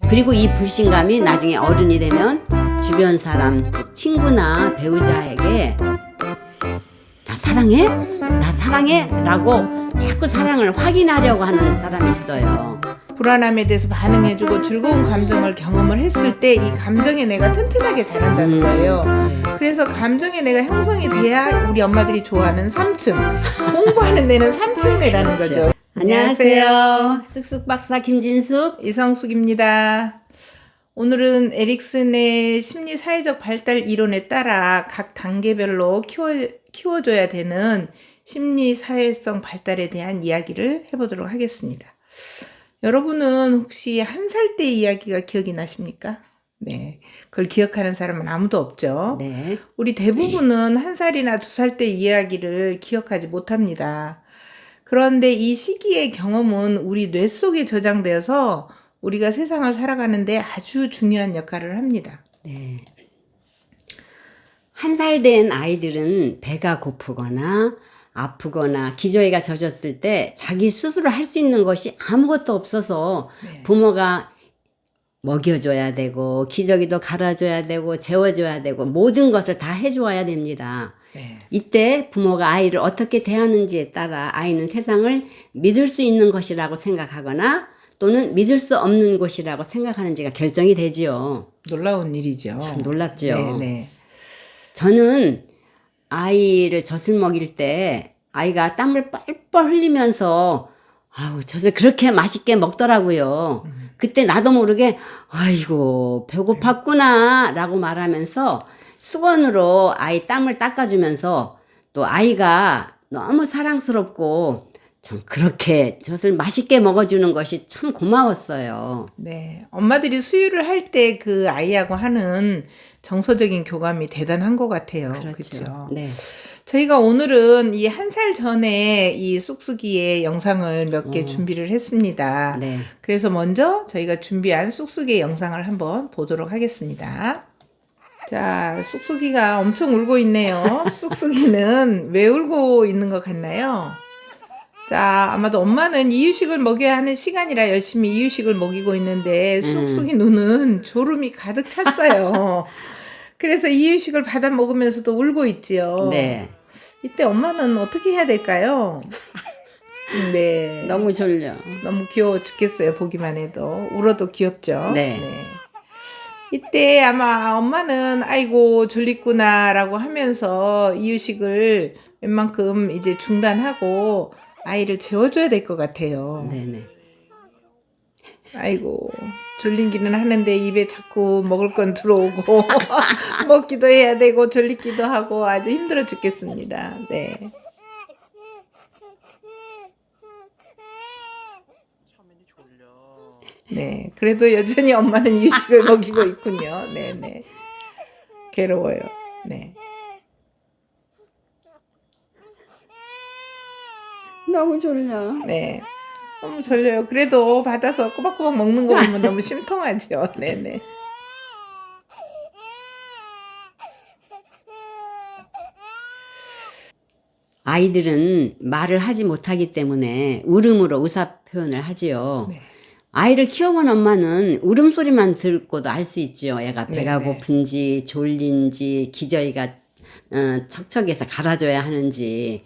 그리고 이 불신감이 나중에 어른이 되면 주변 사람, 즉 친구나 배우자에게 나 사랑해? 나 사랑해? 라고 자꾸 사랑을 확인하려고 하는 사람이 있어요. 불안함에 대해서 반응해주고 즐거운 감정을 경험을 했을 때 이 감정의 뇌가 튼튼하게 자란다는 거예요. 그래서 감정의 뇌가 형성이 돼야 우리 엄마들이 좋아하는 3층, 공부하는 뇌는 3층 뇌라는 거죠. 안녕하세요. 쑥쑥 박사 김진숙. 이성숙입니다. 오늘은 에릭슨의 심리사회적 발달 이론에 따라 각 단계별로 키워줘야 되는 심리사회성 발달에 대한 이야기를 해보도록 하겠습니다. 여러분은 혹시 1살 때 이야기가 기억이 나십니까? 네, 그걸 기억하는 사람은 아무도 없죠. 네. 우리 대부분은 1살이나 2살 때 이야기를 기억하지 못합니다. 그런데 이 시기의 경험은 우리 뇌 속에 저장되어서 우리가 세상을 살아가는데 아주 중요한 역할을 합니다. 네. 1살 된 아이들은 배가 고프거나 아프거나 기저귀가 젖었을 때 자기 스스로 할 수 있는 것이 아무것도 없어서 부모가 먹여줘야 되고 기저귀도 갈아줘야 되고 재워줘야 되고 모든 것을 다 해줘야 됩니다. 네. 이때 부모가 아이를 어떻게 대하는지에 따라 아이는 세상을 믿을 수 있는 것이라고 생각하거나 또는 믿을 수 없는 것이라고 생각하는지가 결정이 되지요. 놀라운 일이죠. 참 놀랍죠. 네, 네. 저는 아이를 젖을 먹일 때 아이가 땀을 뻘뻘 흘리면서 아우 젖을 그렇게 맛있게 먹더라고요. 그때 나도 모르게 아이고 배고팠구나 라고 말하면서 수건으로 아이 땀을 닦아주면서 또 아이가 너무 사랑스럽고 참 그렇게 젖을 맛있게 먹어주는 것이 참 고마웠어요. 네. 엄마들이 수유를 할 때 그 아이하고 하는 정서적인 교감이 대단한 것 같아요. 그렇죠. 네. 저희가 오늘은 이 1살 전에 이 쑥쑥이의 영상을 몇 개 준비를 했습니다. 네. 그래서 먼저 저희가 준비한 쑥쑥이의 영상을 한번 보도록 하겠습니다. 자, 쑥쑥이가 엄청 울고 있네요. 쑥쑥이는 왜 울고 있는 것 같나요? 자, 아마도 엄마는 이유식을 먹여야 하는 시간이라 열심히 이유식을 먹이고 있는데 쑥쑥이 눈은 졸음이 가득 찼어요. 그래서 이유식을 받아 먹으면서도 울고 있지요. 네. 이때 엄마는 어떻게 해야 될까요? 네. 너무 졸려. 너무 귀여워 죽겠어요. 보기만 해도. 울어도 귀엽죠? 네. 이때 아마 엄마는 아이고 졸리구나라고 하면서 이유식을 웬만큼 이제 중단하고 아이를 재워줘야 될 것 같아요. 네네. 아이고 졸리기는 하는데 입에 자꾸 먹을 건 들어오고 먹기도 해야 되고 졸리기도 하고 아주 힘들어 죽겠습니다. 네. 네. 그래도 여전히 엄마는 이유식을 먹이고 있군요. 네네. 괴로워요. 네. 너무 졸려. 네. 너무 졸려요. 그래도 받아서 꼬박꼬박 먹는 거 보면 너무 심통하죠. 네네. 아이들은 말을 하지 못하기 때문에 울음으로 의사 표현을 하지요. 네. 아이를 키워본 엄마는 울음소리만 듣고도 알 수 있지요. 얘가 배가 네, 네. 고픈지 졸린지 기저귀가 척척해서 갈아줘야 하는지.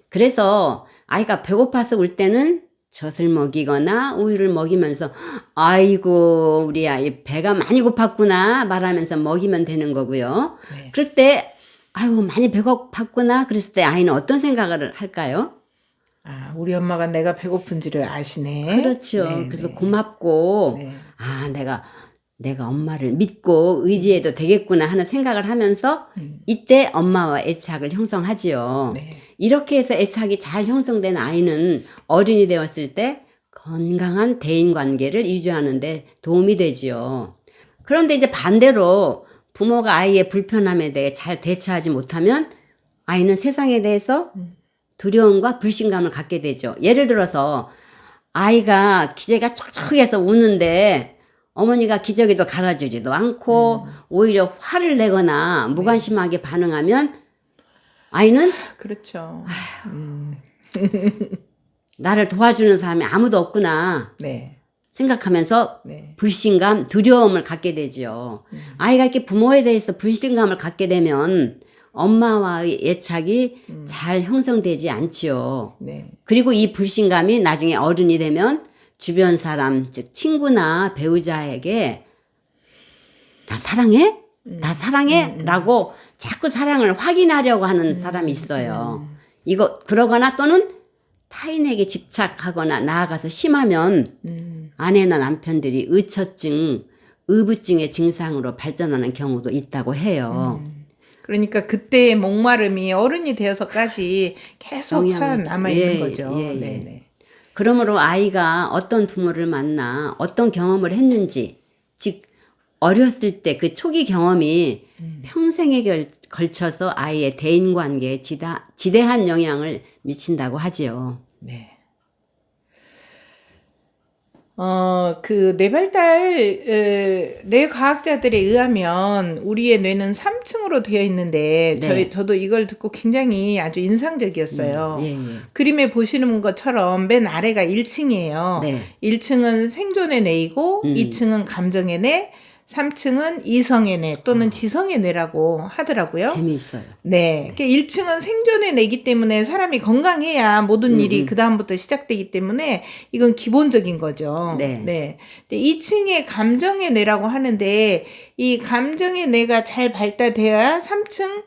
그래서 아이가 배고파서 울 때는 젖을 먹이거나 우유를 먹이면서 아이고 우리 아이 배가 많이 고팠구나 말하면서 먹이면 되는 거고요. 네. 그럴 때 아유 많이 배고팠구나 그랬을 때 아이는 어떤 생각을 할까요? 아, 우리 엄마가 내가 배고픈지를 아시네. 그렇죠. 네, 그래서 네. 고맙고 네. 아 내가 엄마를 믿고 의지해도 되겠구나 하는 생각을 하면서 이때 엄마와 애착을 형성하지요. 네. 이렇게 해서 애착이 잘 형성된 아이는 어른이 되었을 때 건강한 대인관계를 유지하는 데 도움이 되지요. 그런데 이제 반대로 부모가 아이의 불편함에 대해 잘 대처하지 못하면 아이는 세상에 대해서 두려움과 불신감을 갖게 되죠. 예를 들어서 아이가 기저귀가 촉촉해서 우는데 어머니가 기저귀도 갈아주지도 않고 오히려 화를 내거나 무관심하게 반응하면 아이는 그렇죠. 나를 도와주는 사람이 아무도 없구나. 네. 생각하면서 네. 불신감, 두려움을 갖게 되지요. 아이가 이렇게 부모에 대해서 불신감을 갖게 되면 엄마와의 애착이 잘 형성되지 않지요. 네. 그리고 이 불신감이 나중에 어른이 되면 주변 사람, 즉 친구나 배우자에게 나 사랑해? 나 사랑해? 라고 자꾸 사랑을 확인하려고 하는 사람이 있어요. 이거 그러거나 또는 타인에게 집착하거나 나아가서 심하면 아내나 남편들이 의처증, 의부증의 증상으로 발전하는 경우도 있다고 해요. 그러니까 그때의 목마름이 어른이 되어서까지 계속 영향을 남아 있는 예, 거죠. 예, 예. 네네. 그러므로 아이가 어떤 부모를 만나 어떤 경험을 했는지, 즉 어렸을 때 그 초기 경험이 평생에 걸쳐서 아이의 대인관계에 지대한 영향을 미친다고 하지요. 네. 그 뇌과학자들에 의하면 우리의 뇌는 3층으로 되어 있는데 네. 저도 이걸 듣고 굉장히 아주 인상적이었어요. 예, 예. 그림에 보시는 것처럼 맨 아래가 1층이에요. 네. 1층은 생존의 뇌이고 2층은 감정의 뇌, 3층은 이성의 뇌 또는 지성의 뇌라고 하더라고요. 재미있어요. 네. 1층은 생존의 뇌이기 때문에 사람이 건강해야 모든 일이 그다음부터 시작되기 때문에 이건 기본적인 거죠. 네. 네. 근데 2층에 감정의 뇌라고 하는데 이 감정의 뇌가 잘 발달되어야 3층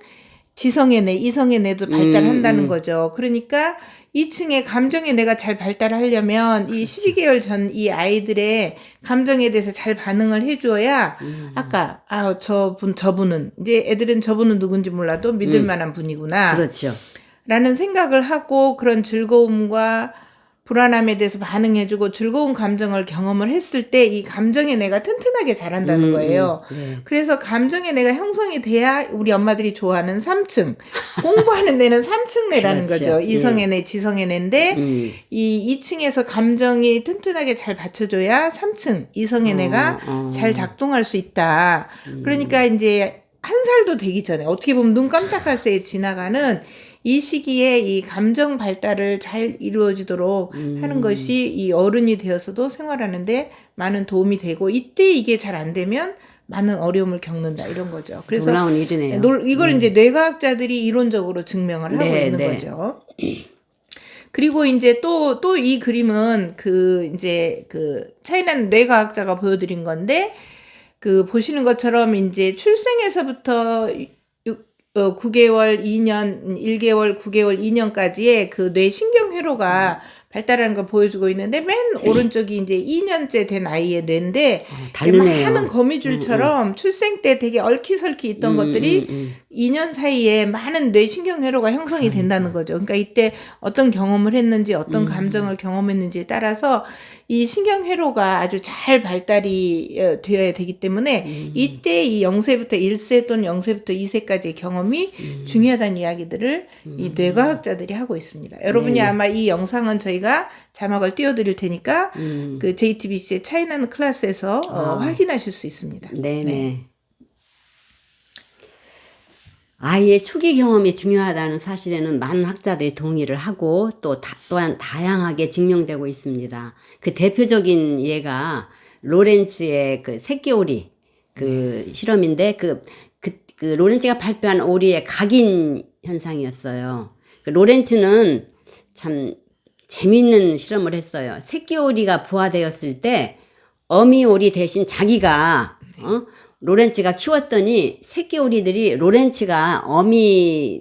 지성의 뇌, 이성의 뇌도 발달한다는 거죠. 그러니까 2층에 감정의 뇌가 잘 발달하려면 이 12개월 전 이 아이들의 감정에 대해서 잘 반응을 해줘야 아까 저분은 이제 애들은 저분은 누군지 몰라도 믿을 만한 분이구나 그렇죠. 라는 생각을 하고 그런 즐거움과 불안함에 대해서 반응해주고 즐거운 감정을 경험을 했을 때 이 감정의 뇌가 튼튼하게 자란다는 거예요. 네. 그래서 감정의 뇌가 형성이 돼야 우리 엄마들이 좋아하는 3층 공부하는 뇌는 3층 뇌라는 그렇죠. 거죠. 이성의 뇌, 지성의 뇌인데 이 2층에서 감정이 튼튼하게 잘 받쳐줘야 3층 이성의 뇌가 잘 작동할 수 있다. 그러니까 이제 1살도 되기 전에 어떻게 보면 눈 깜짝할 새에 지나가는 이 시기에 이 감정 발달을 잘 이루어지도록 하는 것이 이 어른이 되어서도 생활하는데 많은 도움이 되고 이때 이게 잘 안 되면 많은 어려움을 겪는다 이런 거죠. 그래서 놀라운 일이네요. 이걸 이제 뇌과학자들이 이론적으로 증명을 하고 네, 있는 네. 거죠. 그리고 이제 또 이 그림은 그 차이나 뇌과학자가 보여드린 건데 그 보시는 것처럼 이제 출생에서부터 9개월, 2년, 1개월, 9개월, 2년까지의 그 뇌신경 회로가 발달하는 걸 보여주고 있는데 맨 오른쪽이 이제 2년째 된 아이의 뇌인데 다르네요. 많은 거미줄처럼 출생 때 되게 얽히설키 있던 것들이 2년 사이에 많은 뇌신경 회로가 형성이 된다는 거죠. 그러니까 이때 어떤 경험을 했는지 어떤 감정을 경험했는지에 따라서 이 신경 회로가 아주 잘 발달이 되어야 되기 때문에 이때 이 0세부터 1세 또는 0세부터 2세까지의 경험이 중요하다는 이야기들을 이 뇌과학자들이 하고 있습니다. 여러분이 네. 아마 이 영상은 저희가 자막을 띄워드릴 테니까 그 JTBC의 차이나는 클래스에서 확인하실 수 있습니다. 네네. 아이의 초기 경험이 중요하다는 사실에는 많은 학자들이 동의를 하고 또한 다양하게 증명되고 있습니다. 그 대표적인 예가 로렌츠의 그 새끼오리 그 실험인데 그 로렌츠가 발표한 오리의 각인 현상이었어요. 그 로렌츠는 참 재미있는 실험을 했어요. 새끼오리가 부화되었을 때 어미 오리 대신 자기가 로렌츠가 키웠더니 새끼 오리들이 로렌츠가 어미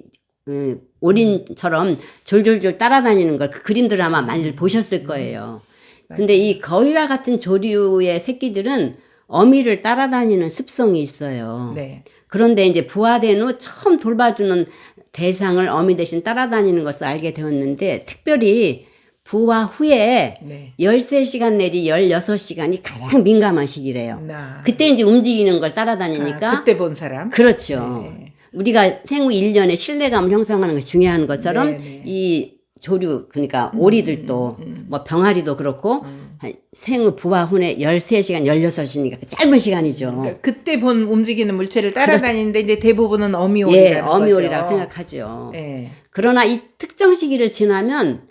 오린처럼 졸졸졸 따라다니는 걸 그 그림들을 아마 많이들 보셨을 거예요. 근데 이 거위와 같은 조류의 새끼들은 어미를 따라다니는 습성이 있어요. 네. 그런데 이제 부화된 후 처음 돌봐주는 대상을 어미 대신 따라다니는 것을 알게 되었는데 특별히 부화 후에 네. 13시간 내지 16시간이 가장 민감한 시기래요. 그때 이제 움직이는 걸 따라다니니까. 그때 본 사람. 그렇죠. 네. 우리가 생후 1년에 신뢰감을 형성하는 것이 중요한 것처럼 네. 이 조류, 그러니까 오리들도 뭐 병아리도 그렇고 한 생후 부화 후에 13시간, 16시니까 짧은 시간이죠. 그러니까 그때 본 움직이는 물체를 따라다니는데 이제 대부분은 어미오리라는 예, 거죠. 어미오리라고 생각하죠. 예. 그러나 이 특정 시기를 지나면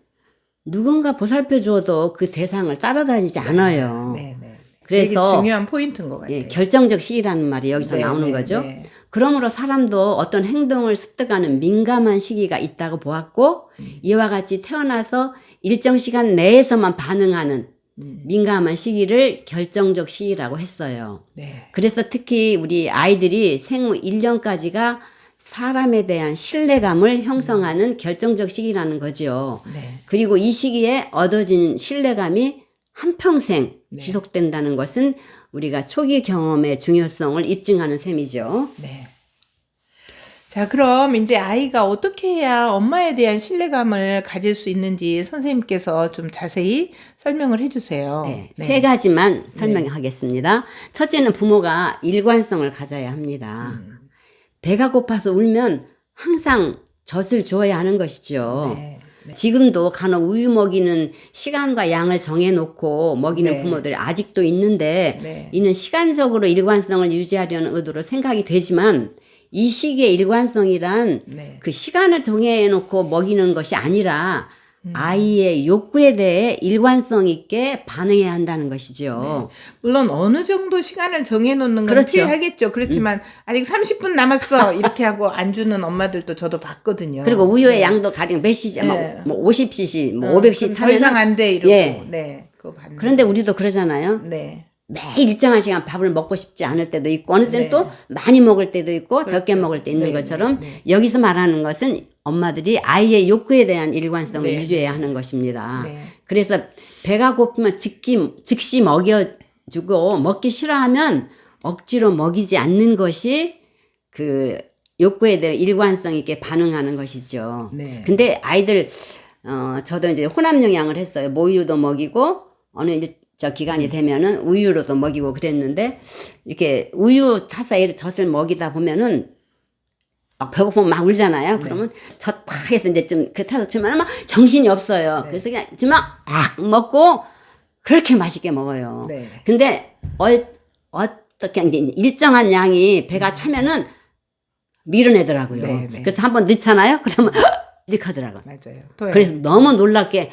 누군가 보살펴 주어도 그 대상을 따라다니지 않아요. 네, 네. 그래서 되게 중요한 포인트인 것 같아요. 예, 결정적 시기라는 말이 여기서 네, 나오는 네, 거죠. 네. 그러므로 사람도 어떤 행동을 습득하는 민감한 시기가 있다고 보았고 이와 같이 태어나서 일정 시간 내에서만 반응하는 민감한 시기를 결정적 시기라고 했어요. 네. 그래서 특히 우리 아이들이 생후 1년까지가 사람에 대한 신뢰감을 형성하는 결정적 시기라는 거죠. 네. 그리고 이 시기에 얻어진 신뢰감이 한평생 네. 지속된다는 것은 우리가 초기 경험의 중요성을 입증하는 셈이죠. 네. 자, 그럼 이제 아이가 어떻게 해야 엄마에 대한 신뢰감을 가질 수 있는지 선생님께서 좀 자세히 설명을 해주세요. 네, 세 가지만 설명하겠습니다. 첫째는 부모가 일관성을 가져야 합니다. 배가 고파서 울면 항상 젖을 주어야 하는 것이죠. 네. 지금도 간혹 우유 먹이는 시간과 양을 정해놓고 먹이는 네. 부모들이 아직도 있는데 네. 이는 시간적으로 일관성을 유지하려는 의도로 생각이 되지만 이 시기의 일관성이란 네. 그 시간을 정해놓고 먹이는 것이 아니라 아이의 욕구에 대해 일관성 있게 반응해야 한다는 것이죠. 물론 어느 정도 시간을 정해놓는 건 그렇죠. 필요하겠죠. 그렇지만 아직 30분 남았어 이렇게 하고 안 주는 엄마들도 저도 봤거든요. 그리고 우유의 양도 가령 몇 cc, 네. 뭐 50cc, 뭐 그럼 500cc 더 이상 타면 안 돼 이러고. 예. 네. 그거 봤는데. 그런데 우리도 그러잖아요. 네. 매일 일정한 시간 밥을 먹고 싶지 않을 때도 있고 어느 때는 네. 또 많이 먹을 때도 있고 그렇죠. 적게 먹을 때 있는 네, 것처럼 네, 네. 여기서 말하는 것은 엄마들이 아이의 욕구에 대한 일관성을 네. 유지해야 하는 것입니다. 네. 그래서 배가 고프면 즉시 먹여주고 먹기 싫어하면 억지로 먹이지 않는 것이 그 욕구에 대해 일관성 있게 반응하는 것이죠. 네. 근데 아이들 저도 이제 혼합 영양을 했어요. 모유도 먹이고 어느 저 기간이 되면은 우유로도 먹이고 그랬는데 이렇게 우유 타서 애를 젖을 먹이다 보면은 막 배고프면 막 울잖아요. 그러면 젖 팍 해서 이제 좀 그 타서 주면 막 정신이 없어요. 그래서 그냥 주면 악 먹고 그렇게 맛있게 먹어요. 네. 근데 어떻게 이제 일정한 양이 배가 차면은 밀어내더라고요. 네, 네. 그래서 한번 넣잖아요. 그러면 이렇게 하더라고요. 맞아요. 또 그래서 너무 놀랍게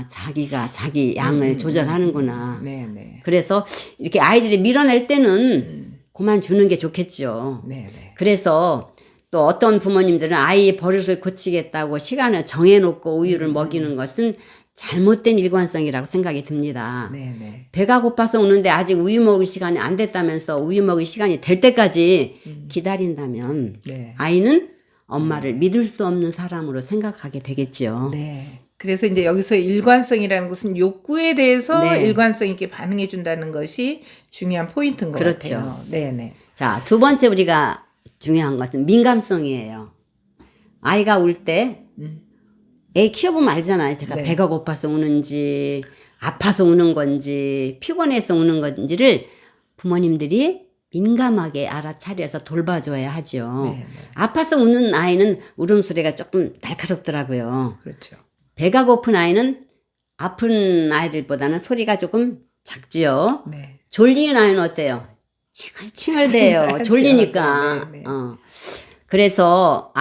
자기가 자기 양을 조절하는구나. 네, 네. 그래서 이렇게 아이들이 밀어낼 때는 그만 주는 게 좋겠죠. 네, 네. 그래서 또 어떤 부모님들은 아이의 버릇을 고치겠다고 시간을 정해놓고 우유를 먹이는 것은 잘못된 일관성이라고 생각이 듭니다. 네, 네. 배가 고파서 우는데 아직 우유 먹을 시간이 안 됐다면서 우유 먹을 시간이 될 때까지 기다린다면 네. 아이는 엄마를 믿을 수 없는 사람으로 생각하게 되겠죠. 네. 그래서 이제 여기서 일관성이라는 것은 욕구에 대해서 네. 일관성 있게 반응해 준다는 것이 중요한 포인트인 것 그렇죠. 같아요. 네, 네. 자, 두 번째 우리가 중요한 것은 민감성이에요. 아이가 울 때 애 키워보면 알잖아요. 제가 네. 배가 고파서 우는지 아파서 우는 건지 피곤해서 우는 건지를 부모님들이 민감하게 알아차려서 돌봐줘야 하죠. 네, 네. 아파서 우는 아이는 울음소리가 조금 날카롭더라고요. 그렇죠. 배가 고픈 아이는 아픈 아이들보다는 소리가 조금 작지요. 네. 졸린 아이는 어때요? 칭얼칭얼대요. 칭얼하죠. 졸리니까. 네, 네, 네. 그래서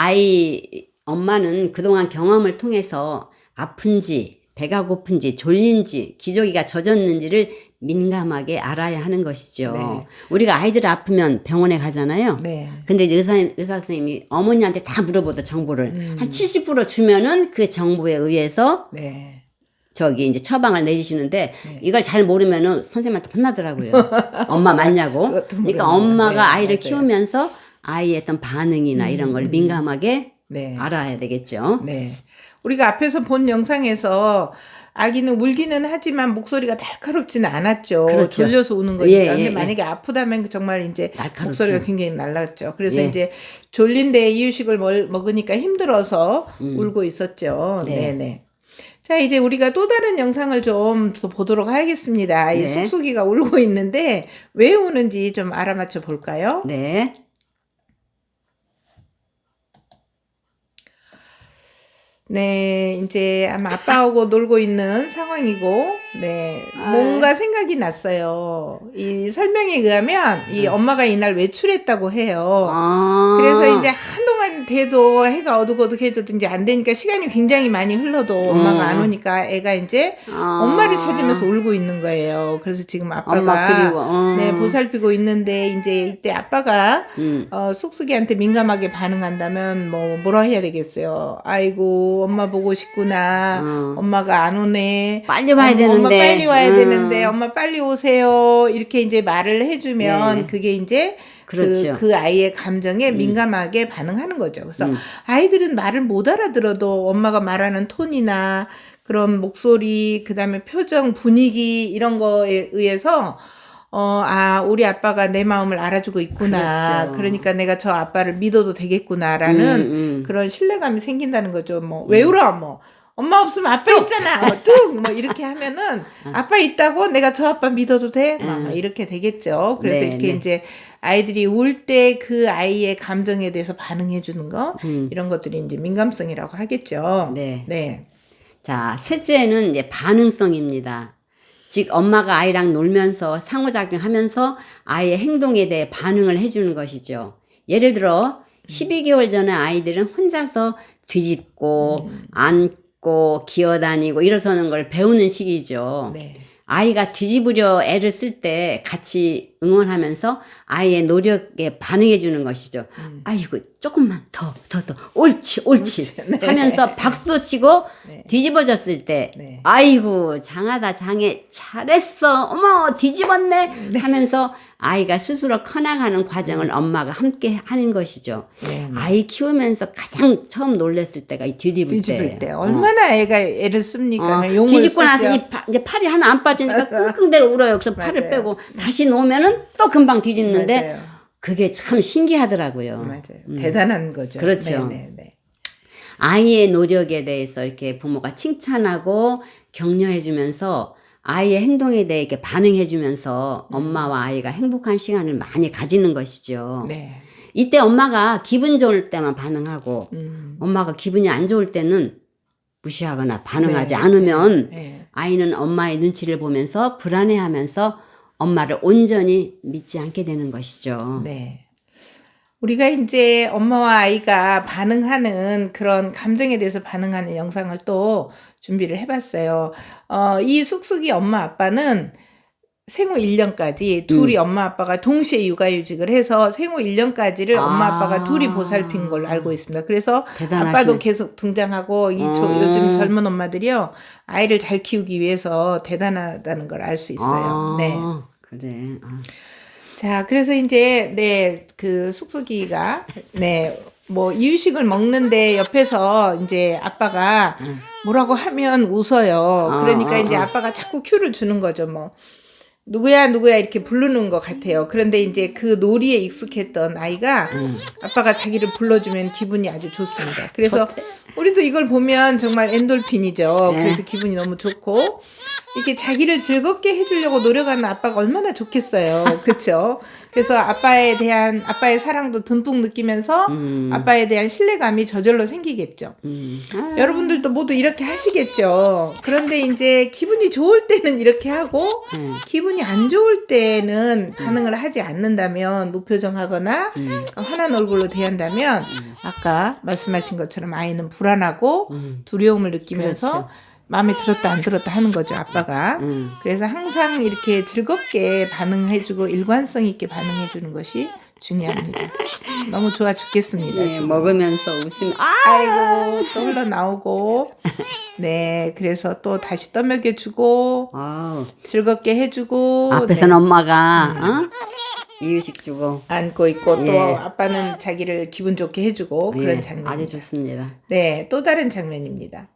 엄마는 그동안 경험을 통해서 아픈지, 배가 고픈지, 졸린지, 기저귀가 젖었는지를 민감하게 알아야 하는 것이죠. 네. 우리가 아이들 아프면 병원에 가잖아요. 네. 근데 이제 의사 선생님이 어머니한테 다 물어보다 정보를 한 70% 주면은 그 정보에 의해서 네. 저기 이제 처방을 내리시는데 이걸 잘 모르면은 선생님한테 혼나더라고요. 엄마 맞냐고. 그것도 그러니까 모르는구나. 엄마가 네, 아이를 맞아요. 키우면서 아이의 어떤 반응이나 이런 걸 민감하게 네. 알아야 되겠죠. 네. 우리가 앞에서 본 영상에서 아기는 울기는 하지만 목소리가 날카롭지는 않았죠. 그렇죠. 졸려서 우는 거니까. 예, 근데 예, 만약에 아프다면 정말 이제 날카롭죠. 목소리가 굉장히 날랐죠. 그래서 예. 이제 졸린데 이유식을 먹으니까 힘들어서 울고 있었죠. 네. 네, 네. 자, 이제 우리가 또 다른 영상을 좀 더 보도록 하겠습니다. 이 네. 쑥쑥이가 울고 있는데 왜 우는지 좀 알아맞혀 볼까요? 네. 네, 이제 아마 아빠하고 놀고 있는 상황이고, 네, 뭔가 생각이 났어요. 이 설명에 의하면 이 엄마가 이날 외출했다고 해요. 그래서 이제 한동안 돼도 해가 어둑어둑해져도 이제 안 되니까 시간이 굉장히 많이 흘러도 엄마가 안 오니까 애가 이제 엄마를 찾으면서 울고 있는 거예요. 그래서 지금 엄마 아빠가 그리워. 네, 보살피고 있는데 이제 이때 아빠가 쑥쑥이한테 민감하게 반응한다면 뭐라 해야 되겠어요. 아이고 엄마 보고 싶구나. 엄마가 안 오네. 빨리 와야 되는데. 엄마 빨리 와야 되는데. 엄마 빨리 오세요. 이렇게 이제 말을 해주면 네. 그게 이제 그렇죠. 그 아이의 감정에 민감하게 반응하는 거죠. 그래서 아이들은 말을 못 알아들어도 엄마가 말하는 톤이나 그런 목소리, 그 다음에 표정, 분위기 이런 거에 의해서 우리 아빠가 내 마음을 알아주고 있구나. 그렇죠. 그러니까 내가 저 아빠를 믿어도 되겠구나라는 그런 신뢰감이 생긴다는 거죠. 뭐 왜 울어? 뭐 엄마 없으면 아빠 있잖아. 뚝! 뭐 이렇게 하면은 아빠 있다고 내가 저 아빠 믿어도 돼? 막 이렇게 되겠죠. 그래서 네, 이렇게 네. 이제 아이들이 울 때 그 아이의 감정에 대해서 반응해 주는 거 이런 것들이 이제 민감성이라고 하겠죠. 네. 네. 자, 셋째는 이제 반응성입니다. 즉 엄마가 아이랑 놀면서 상호작용하면서 아이의 행동에 대해 반응을 해주는 것이죠. 예를 들어 12개월 전에 아이들은 혼자서 뒤집고 앉고 기어다니고 일어서는 걸 배우는 시기죠. 네. 아이가 뒤집으려 애를 쓸 때 같이 응원하면서 아이의 노력에 반응해 주는 것이죠. 아이고 조금만 더 옳지 네. 하면서 박수도 치고 네. 뒤집어졌을 때 네. 아이고 장하다 장해 잘했어 어머 뒤집었네 하면서 아이가 스스로 커나가는 과정을 엄마가 함께 하는 것이죠. 네. 아이 키우면서 가장 처음 놀랬을 때가 이 뒤집을 때 얼마나 애가 애를 씁니까? 용을 뒤집고 나서 쓰죠. 이제 팔이 하나 안 빠지니까 끙끙대고 울어요. 그래서 팔을 맞아요. 빼고 다시 놓으면은 또 금방 뒤집는데 맞아요. 그게 참 신기하더라고요. 맞아요. 대단한 거죠. 그렇죠. 네. 아이의 노력에 대해서 이렇게 부모가 칭찬하고 격려해주면서 아이의 행동에 대해 이렇게 반응해주면서 엄마와 아이가 행복한 시간을 많이 가지는 것이죠. 네. 이때 엄마가 기분 좋을 때만 반응하고 엄마가 기분이 안 좋을 때는 무시하거나 반응하지 네. 않으면 네. 아이는 엄마의 눈치를 보면서 불안해하면서 엄마를 온전히 믿지 않게 되는 것이죠. 네. 우리가 이제 엄마와 아이가 반응하는 그런 감정에 대해서 반응하는 영상을 또 준비를 해봤어요. 이 쑥쑥이 엄마 아빠는 생후 1년까지 둘이 엄마 아빠가 동시에 육아휴직을 해서 생후 1년까지를 엄마 아빠가 둘이 보살핀 걸로 알고 있습니다. 그래서 대단하시네. 아빠도 계속 등장하고 요즘 젊은 엄마들이요 아이를 잘 키우기 위해서 대단하다는 걸 알 수 있어요. 네. 그래. 자, 그래서 이제 그 쑥쑥이가 뭐 이유식을 먹는데 옆에서 이제 아빠가 뭐라고 하면 웃어요. 그러니까 이제 아빠가 자꾸 큐를 주는 거죠. 뭐 누구야 이렇게 부르는 것 같아요. 그런데 이제 그 놀이에 익숙했던 아이가 아빠가 자기를 불러주면 기분이 아주 좋습니다. 그래서 우리도 이걸 보면 정말 엔돌핀이죠. 그래서 기분이 너무 좋고 이렇게 자기를 즐겁게 해주려고 노력하는 아빠가 얼마나 좋겠어요. 그렇죠? 그래서 아빠의 사랑도 듬뿍 느끼면서 아빠에 대한 신뢰감이 저절로 생기겠죠. 여러분들도 모두 이렇게 하시겠죠. 그런데 이제 기분이 좋을 때는 이렇게 하고 기분이 안 좋을 때는 반응을 하지 않는다면 무표정하거나 화난 얼굴로 대한다면 아까 말씀하신 것처럼 아이는 불안하고 두려움을 느끼면서 그렇죠. 마음에 들었다 안 들었다 하는 거죠, 아빠가. 그래서 항상 이렇게 즐겁게 반응해주고 일관성 있게 반응해주는 것이 중요합니다. 너무 좋아 죽겠습니다. 예, 지금. 먹으면서 웃으면 아이고 또 흘러나오고 네 그래서 또 다시 떠먹여주고 즐겁게 해주고 앞에서는 엄마가 이유식 주고 안고 있고 또 예. 아빠는 자기를 기분 좋게 해주고 예, 그런 장면. 아주 좋습니다. 네, 또 다른 장면입니다.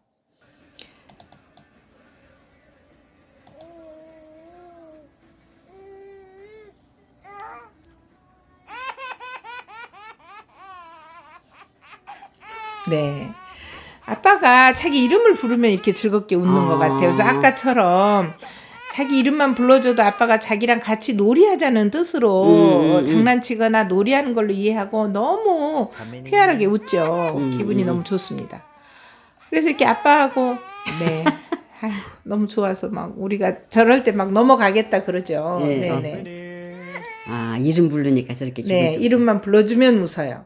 네. 아빠가 자기 이름을 부르면 이렇게 즐겁게 웃는 것 같아요. 그래서 아까처럼 자기 이름만 불러줘도 아빠가 자기랑 같이 놀이하자는 뜻으로 장난치거나 놀이하는 걸로 이해하고 너무 쾌활하게 웃죠. 기분이 너무 좋습니다. 그래서 이렇게 아빠하고 네. 아유, 너무 좋아서 막 우리가 저럴 때 막 넘어가겠다 그러죠. 예, 네네. 이름 부르니까 저렇게 기분 네, 좋고. 이름만 불러주면 웃어요.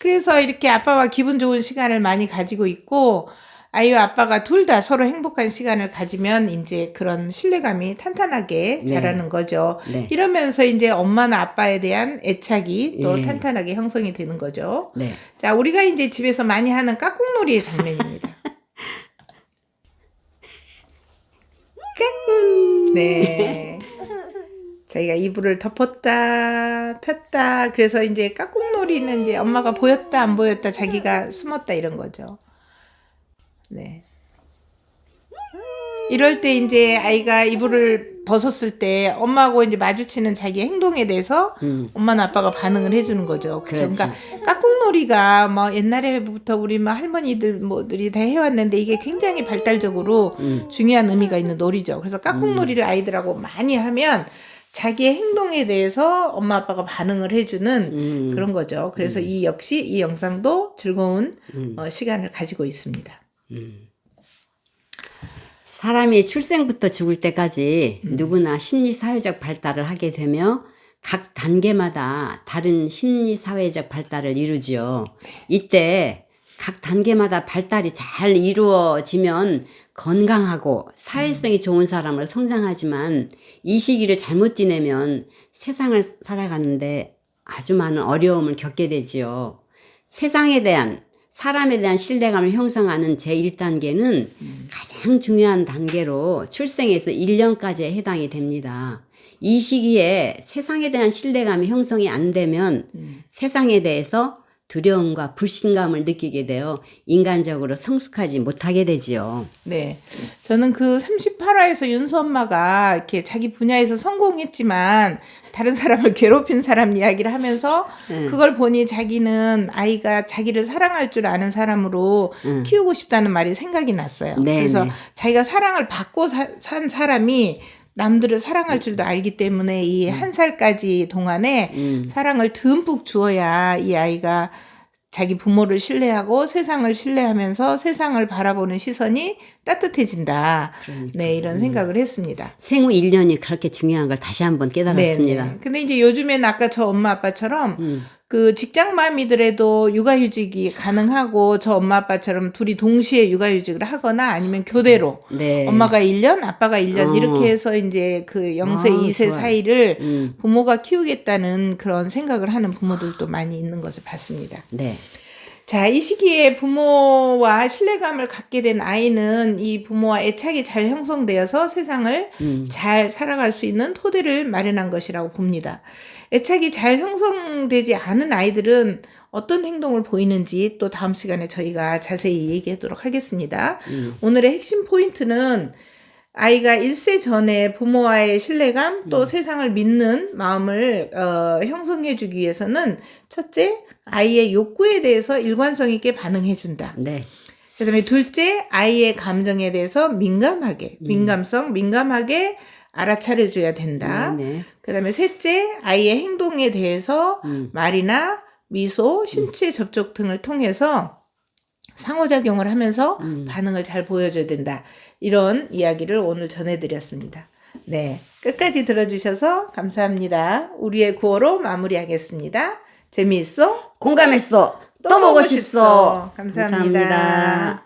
그래서 이렇게 아빠와 기분 좋은 시간을 많이 가지고 있고 아이와 아빠가 둘 다 서로 행복한 시간을 가지면 이제 그런 신뢰감이 탄탄하게 네. 자라는 거죠. 네. 이러면서 이제 엄마나 아빠에 대한 애착이 또 예. 탄탄하게 형성이 되는 거죠. 네. 자, 우리가 이제 집에서 많이 하는 깍꿍놀이의 장면입니다. 네. 자기가 이불을 덮었다, 폈다. 그래서 이제 깍꿍놀이는 이제 엄마가 보였다, 안 보였다, 자기가 숨었다 이런 거죠. 네. 이럴 때 이제 아이가 이불을 벗었을 때 엄마하고 이제 마주치는 자기 행동에 대해서 엄마나 아빠가 반응을 해주는 거죠. 그렇죠. 그렇지. 그러니까 깍꿍놀이가 뭐 옛날에부터 우리 뭐 할머니들 뭐들이 다 해왔는데 이게 굉장히 발달적으로 중요한 의미가 있는 놀이죠. 그래서 깍꿍놀이를 아이들하고 많이 하면 자기의 행동에 대해서 엄마 아빠가 반응을 해주는 그런 거죠. 그래서 이 역시 이 영상도 즐거운 시간을 가지고 있습니다. 사람이 출생부터 죽을 때까지 누구나 심리사회적 발달을 하게 되며 각 단계마다 다른 심리사회적 발달을 이루지요. 이때 각 단계마다 발달이 잘 이루어지면 건강하고 사회성이 좋은 사람으로 성장하지만 이 시기를 잘못 지내면 세상을 살아가는데 아주 많은 어려움을 겪게 되지요. 세상에 대한 사람에 대한 신뢰감을 형성하는 제1단계는 가장 중요한 단계로 출생에서 1년까지에 해당이 됩니다. 이 시기에 세상에 대한 신뢰감이 형성이 안 되면 세상에 대해서 두려움과 불신감을 느끼게 되어 인간적으로 성숙하지 못하게 되지요. 네. 저는 그 38화에서 윤수 엄마가 이렇게 자기 분야에서 성공했지만 다른 사람을 괴롭힌 사람 이야기를 하면서 그걸 보니 자기는 아이가 자기를 사랑할 줄 아는 사람으로 키우고 싶다는 말이 생각이 났어요. 네, 그래서 네. 자기가 사랑을 받고 산 사람이 남들을 사랑할 줄도 알기 때문에 이 한 살까지 동안에 사랑을 듬뿍 주어야 이 아이가 자기 부모를 신뢰하고 세상을 신뢰하면서 세상을 바라보는 시선이 따뜻해진다. 그러니까. 네, 이런 생각을 했습니다. 생후 1년이 그렇게 중요한 걸 다시 한번 깨달았습니다. 네. 근데 이제 요즘에는 아까 저 엄마 아빠처럼 그 직장맘이더라도 육아휴직이 가능하고 저 엄마 아빠처럼 둘이 동시에 육아휴직을 하거나 아니면 교대로 네. 엄마가 1년, 아빠가 1년 이렇게 해서 이제 그 0세, 2세 좋아요. 사이를 부모가 키우겠다는 그런 생각을 하는 부모들도 많이 있는 것을 봤습니다. 네. 자, 이 시기에 부모와 신뢰감을 갖게 된 아이는 이 부모와 애착이 잘 형성되어서 세상을 잘 살아갈 수 있는 토대를 마련한 것이라고 봅니다. 애착이 잘 형성되지 않은 아이들은 어떤 행동을 보이는지 또 다음 시간에 저희가 자세히 얘기하도록 하겠습니다. 오늘의 핵심 포인트는 아이가 1세 전에 부모와의 신뢰감 또 세상을 믿는 마음을 형성해주기 위해서는 첫째, 아이의 욕구에 대해서 일관성 있게 반응해준다. 네. 그 다음에 둘째, 아이의 감정에 대해서 민감하게 알아차려줘야 된다. 네. 그 다음에 셋째, 아이의 행동에 대해서 말이나 미소, 신체 접촉 등을 통해서 상호작용을 하면서 반응을 잘 보여줘야 된다. 이런 이야기를 오늘 전해드렸습니다. 네, 끝까지 들어주셔서 감사합니다. 우리의 구호로 마무리하겠습니다. 재미있어? 공감했어. 또 보고 싶소. 감사합니다. 감사합니다.